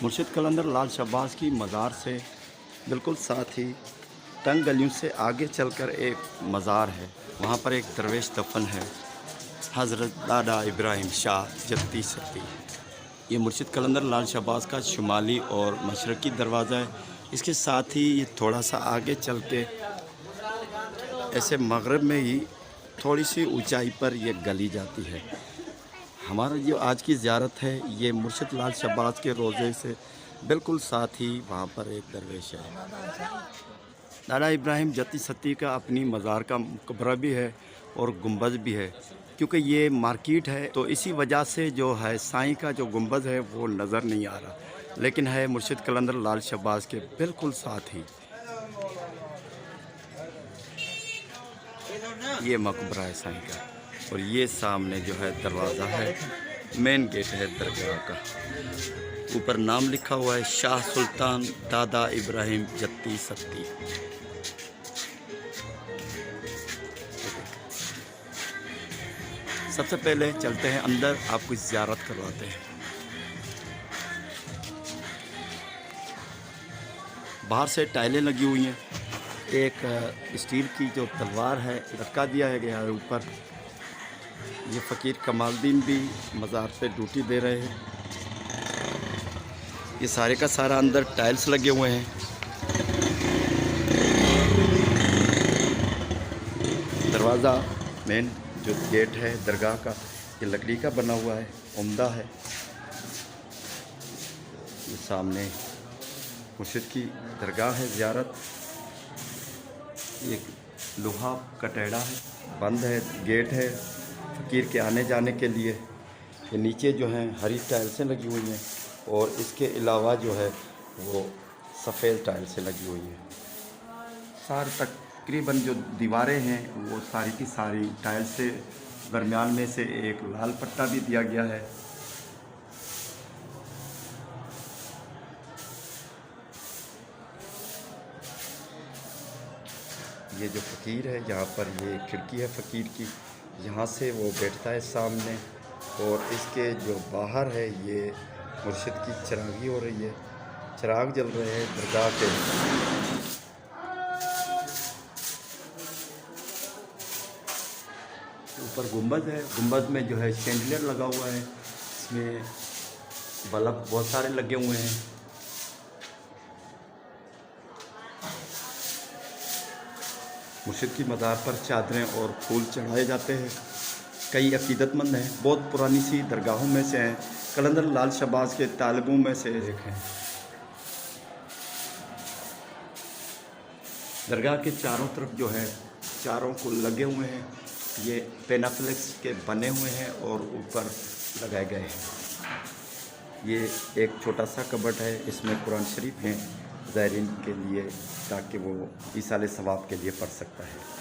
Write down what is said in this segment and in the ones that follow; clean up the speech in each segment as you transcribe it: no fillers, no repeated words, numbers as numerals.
मुर्शिद कलंदर लाल शहबाज की मज़ार से बिल्कुल साथ ही तंग गलियों से आगे चलकर एक मज़ार है। वहाँ पर एक दरवेश दफन है, हज़रत दादा इब्राहिम शाह जत्ती सत्ती। ये मुर्शिद कलंदर लाल शहबाज का शुमाली और मशरक़ी दरवाज़ा है। इसके साथ ही ये थोड़ा सा आगे चल के ऐसे मगरब में ही थोड़ी सी ऊंचाई पर यह गली जाती है। हमारा जो आज की ज़ियारत है ये मुर्शिद लाल शहबाज के रोज़े से बिल्कुल साथ ही वहाँ पर एक दरवेश है। दादा इब्राहिम जत्ती सत्ती का अपनी मज़ार का मकबरा भी है और गुंबद भी है। क्योंकि ये मार्केट है तो इसी वजह से जो है साईं का जो गुंबद है वो नज़र नहीं आ रहा, लेकिन है मुर्शिद कलंदर लाल शहबाज के बिल्कुल साथ ही ये मकबरा है साईं का। और ये सामने जो है दरवाज़ा है, मेन गेट है दरगाह का। ऊपर नाम लिखा हुआ है शाह सुल्तान दादा इब्राहिम जत्ती सत्ती। सबसे पहले चलते हैं अंदर, आपको ज़ियारत करवाते हैं। बाहर से टाइलें लगी हुई हैं। एक स्टील की जो तलवार है लटका दिया है गया है ऊपर। ये फ़कीर कमालदीन भी मज़ार पे ड्यूटी दे रहे हैं। ये सारे का सारा अंदर टाइल्स लगे हुए हैं। दरवाज़ा मेन जो गेट है दरगाह का ये लकड़ी का बना हुआ है, उम्दा है। ये सामने मुर्शिद की दरगाह है, ज़ियारत। ये लोहा का टेढ़ा है, बंद है, गेट है फ़कीर के आने जाने के लिए। ये नीचे जो हैं हरी टाइल्सें लगी हुई हैं और इसके अलावा जो है वो सफ़ेद टाइल्सें लगी हुई हैं। सारे तकरीबन जो दीवारें हैं वो सारी की सारी टाइल्स से, दरमियान में से एक लाल पट्टा भी दिया गया है। ये जो फ़कीर है यहाँ पर ये खिड़की है फ़कीर की, यहाँ से वो बैठता है सामने। और इसके जो बाहर है ये मुर्शिद की चिरागी हो रही है, चिराग जल रहे हैं दरगाह के। ऊपर गुंबद है, गुंबद में जो है शैंडलियर लगा हुआ है, इसमें बल्ब बहुत सारे लगे हुए हैं। मुर्शिद की मज़ार पर चादरें और फूल चढ़ाए जाते हैं। कई अकीदतमंद हैं, बहुत पुरानी सी दरगाहों में से हैं, कलंदर लाल शहबाज के तालिबों में से एक हैं। दरगाह के चारों तरफ जो है चारों को लगे हुए हैं, ये पेनाफ्लेक्स के बने हुए हैं और ऊपर लगाए गए हैं। ये एक छोटा सा कबट है, इसमें कुरान शरीफ हैं ज़ायरीन के लिए, ताकि वो ईसाले सवाब के लिए पढ़ सकता है।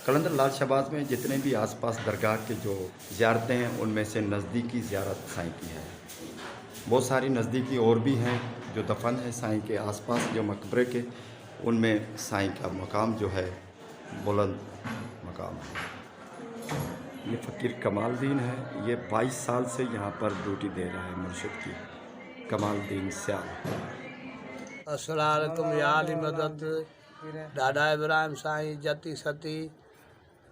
कलंदर लाल शहबाज में जितने भी आसपास दरगाह के जो ज़ियारतें हैं उनमें से नज़दीकी ज़ियारत साईं की है। बहुत सारी नज़दीकी और भी हैं जो दफन है साईं के आसपास जो मकबरे के, उनमें साईं का मकाम जो है बुलंद मकाम है। ये फ़कीर कमालदीन है, ये 22 साल से यहाँ पर ड्यूटी दे रहा है मुर्शिद की, कमालदीन स्याल। अस्सलाम वालेकुम या अली मदद। दादा इब्राहिम साईं जत्ती सत्ती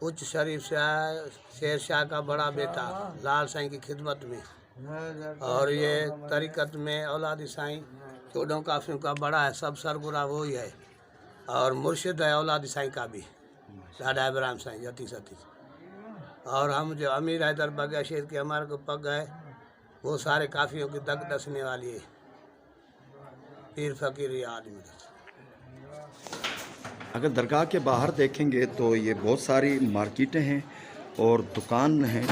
उच्च शरीफ से आया, शेर शाह का बड़ा बेटा, लाल साईं की खिदमत में। और ये तरीक़त में औलादी साईं 14 काफियों का बड़ा है, सब सरबरा वही है। और मुर्शिद है औलादी साईं का भी, दादा इब्राहिम साईं जत्ती सत्ती। और हम जो अमीर हैदर बगैया शेर के हमारे को पग है, वो सारे काफियों की दग दसने वाली है। पीर फ़कीर या आदमी। अगर दरगाह के बाहर देखेंगे तो ये बहुत सारी मार्केटें हैं और दुकान हैं।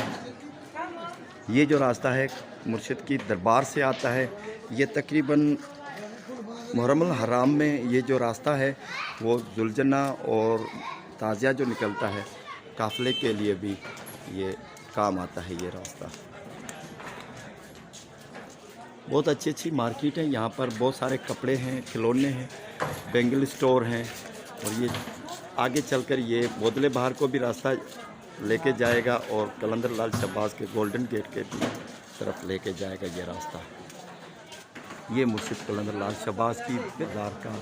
ये जो रास्ता है मुर्शिद की दरबार से आता है, ये तकरीबन मुहर्रम हराम में ये जो रास्ता है वो जुलजना और ताज़िया जो निकलता है काफ़िले के लिए भी ये काम आता है। ये रास्ता बहुत अच्छी मार्केट है, यहाँ पर बहुत सारे कपड़े हैं, खिलौने हैं, बेंगल स्टोर हैं। और ये आगे चलकर ये बोदले बाहर को भी रास्ता लेके जाएगा और कलंदर लाल शहबाज के गोल्डन गेट के भी तरफ लेके जाएगा ये रास्ता। ये मुर्शिद कलंदर लाल शहबाज की मज़ार का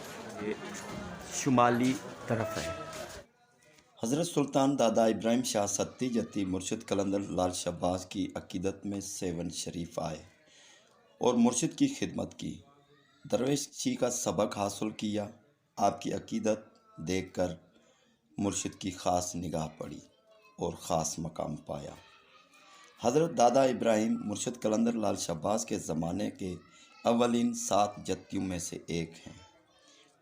ये शुमाली तरफ है। हज़रत सुल्तान दादा इब्राहिम शाह सत्ती जत्ती मुर्शिद कलंदर लाल शहबाज की अकीदत में सेवन शरीफ आए और मुर्शिद की खिदमत की, दरवेशी का सबक हासिल किया। आपकी अकीदत देखकर मुर्शिद की ख़ास निगाह पड़ी और ख़ास मकाम पाया। हज़रत दादा इब्राहिम मुर्शिद कलंदर लाल शहबाज के ज़माने के अव्वलीन 7 जत्तियों में से एक हैं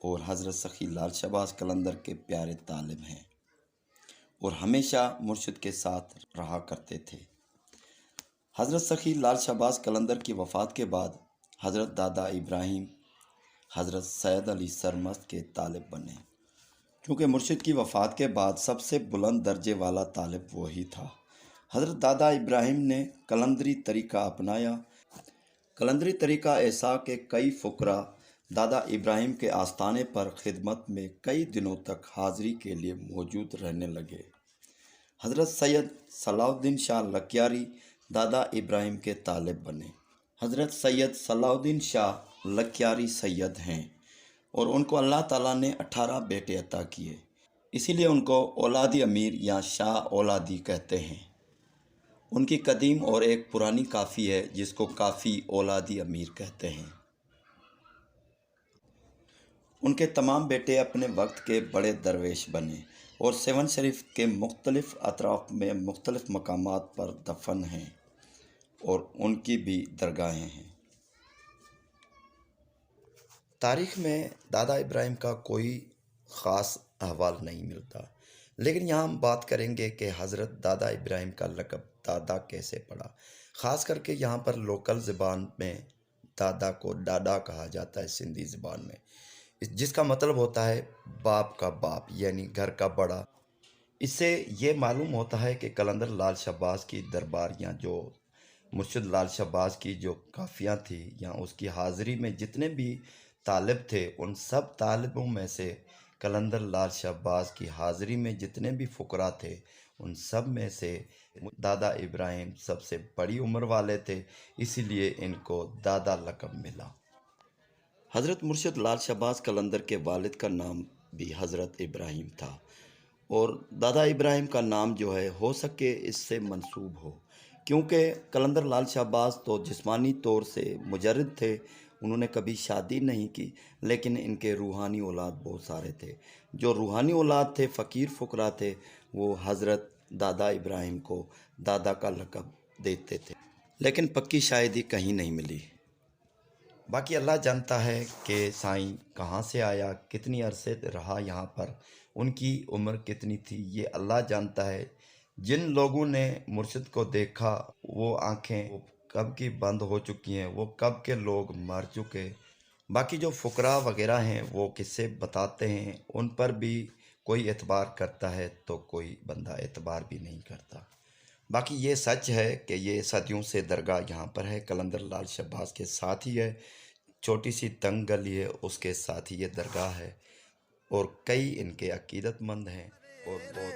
और हज़रत सखी लाल शहबाज कलंदर के प्यारे तालिब हैं और हमेशा मुर्शिद के साथ रहा करते थे। हज़रत सखी लाल शहबाज कलंदर की वफ़ात के बाद हज़रत दादा इब्राहिम हज़रत सैयद अली सरमस्त के तालिब बने। क्योंकि मुर्शिद की वफ़ात के बाद सबसे बुलंद दर्जे वाला तालिब वही था। हज़रत दादा इब्राहिम ने कलंदरी तरीक़ा अपनाया। कलंदरी तरीक़ा ऐसा कि कई फ़ुकरा दादा इब्राहिम के आस्थाने पर खिदमत में कई दिनों तक हाज़िरी के लिए मौजूद रहने लगे। हज़रत सैयद सलाउद्दीन शाह लकियारी दादा इब्राहिम के तालिब बने। हज़रत सैयद सलाउद्दीन शाह लकियारी सैयद हैं और उनको अल्लाह ताला ने 18 बेटे अता किए, इसीलिए उनको औलादी अमीर या शाह औलादी कहते हैं। उनकी कदीम और एक पुरानी काफ़ी है जिसको काफ़ी औलादी अमीर कहते हैं। उनके तमाम बेटे अपने वक्त के बड़े दरवेश बने और सेवन शरीफ के मुख्तलिफ़ अतराफ़ में मुख्तलिफ़ मकामात पर दफन हैं और उनकी भी दरगाहें हैं। तारीख़ में दादा इब्राहिम का कोई ख़ास अहवाल नहीं मिलता, लेकिन यहाँ हम बात करेंगे कि हज़रत दादा इब्राहिम का लक़ब दादा कैसे पड़ा। ख़ास करके यहाँ पर लोकल ज़बान में दादा को डाडा कहा जाता है, सिंधी ज़बान में, जिसका मतलब होता है बाप का बाप, यानी घर का बड़ा। इससे ये मालूम होता है कि कलंदर लाल शहबाज की दरबारियाँ, जो मुर्शिद लाल शहबाज की जो काफ़ियाँ थी या उसकी हाज़िरी में जितने भी तालिब थे, उन सब तालिबों में से कलंदर लाल शहबाज की हाज़िरी में जितने भी फ़ुकरा थे, उन सब में से दादा इब्राहिम सबसे बड़ी उम्र वाले थे, इसीलिए इनको दादा लक़ब मिला। हज़रत मुर्शिद लाल शहबाज कलंदर के वालिद का नाम भी हज़रत इब्राहिम था और दादा इब्राहिम का नाम जो है हो सके इससे मंसूब हो, क्योंकि कलंदर लाल शहबाज तो जिस्मानी तौर से मुजर्रिद थे, उन्होंने कभी शादी नहीं की, लेकिन इनके रूहानी औलाद बहुत सारे थे। जो रूहानी औलाद थे, फ़कीर फ़ुकरा थे, वो हज़रत दादा इब्राहिम को दादा का लक़ब देते थे, लेकिन पक्की शायदी कहीं नहीं मिली। बाकी अल्लाह जानता है कि साईं कहाँ से आया, कितनी अरसे रहा यहाँ पर, उनकी उम्र कितनी थी, ये अल्लाह जानता है। जिन लोगों ने मुर्शिद को देखा वो आँखें कब की बंद हो चुकी हैं, वो कब के लोग मर चुके। बाकी जो फ़ुकरा वगैरह हैं वो किस्से बताते हैं, उन पर भी कोई एतबार करता है तो कोई बंदा एतबार भी नहीं करता। बाकी ये सच है कि ये सदियों से दरगाह यहाँ पर है, कलंदर लाल शहबाज के साथ ही है, छोटी सी तंग गली है, उसके साथ ही ये दरगाह है और कई इनके अकीदतमंद हैं और बहुत